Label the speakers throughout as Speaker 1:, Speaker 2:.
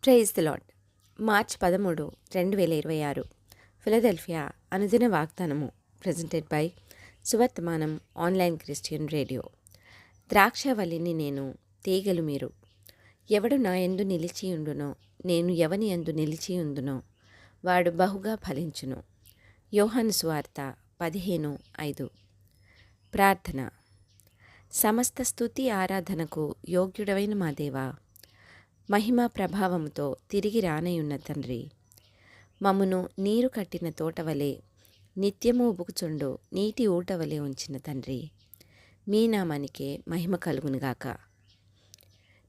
Speaker 1: Praise the lord. March 13, 2026 Philadelphia అనుదిన వాగ్దానము presented by Suvarthamanam online Christian radio. ద్రాక్షవల్లిని నేను, తీగలు మీరు. ఎవడు నా యందు నిలిచియుండునో, నేను ఎవని యందు నిలిచియుందునో వాడు బహుగా ఫలించును. యోహాను సువార్త 15:5. ప్రార్థన. సమస్త స్తుతి ఆరాధనకు యోగ్యుడవైన మా దేవా, మహిమ ప్రభావముతో తిరిగి రానయున్న తండ్రి, మమ్మును నీరు కట్టిన తోటవలే నిత్యము ఉబుకుచుండు నీటి ఊటవలే ఉంచిన తండ్రి, మీ నామానికే మహిమ కలుగునుగాక.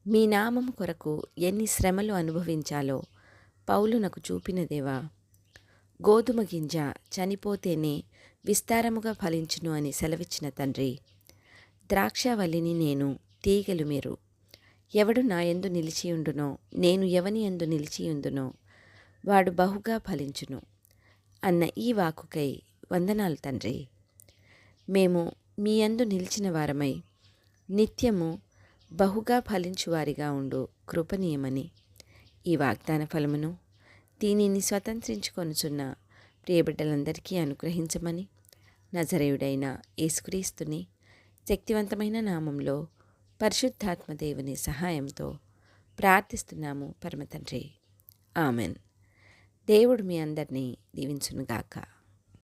Speaker 1: మీ నామము కొరకు ఎన్ని శ్రమలు అనుభవించాలో పౌలునకు చూపిన దేవా, గోధుమ గింజ చనిపోతేనే విస్తారముగా ఫలించును అని సెలవిచ్చిన తండ్రి, ద్రాక్షవల్లిని నేను, తీగలు మీరు. ఎవడు నా యందు నిలిచియుండునో, నేను ఎవని యందు నిలిచియుందునో వాడు బహుగా ఫలించును అన్న ఈ వాక్కుకై వందనాలు తండ్రి. మేము మీ యందు నిలిచిన వారమై నిత్యము బహుగా ఫలించువారిగా ఉండు కృపనీయమని ఈ వాగ్దాన ఫలమును దీనిని స్వతంత్రించుకొనుచున్న ప్రియబిడ్డలందరికీ అనుగ్రహించమని నజరేయుడైన యేసుక్రీస్తుని శక్తివంతమైన నామంలో పరిశుద్ధాత్మ దేవుని సహాయంతో ప్రార్థిస్తున్నాము పరమతండ్రి. ఆమెన్. దేవుడు మీ అందరినీ దీవించునుగాక.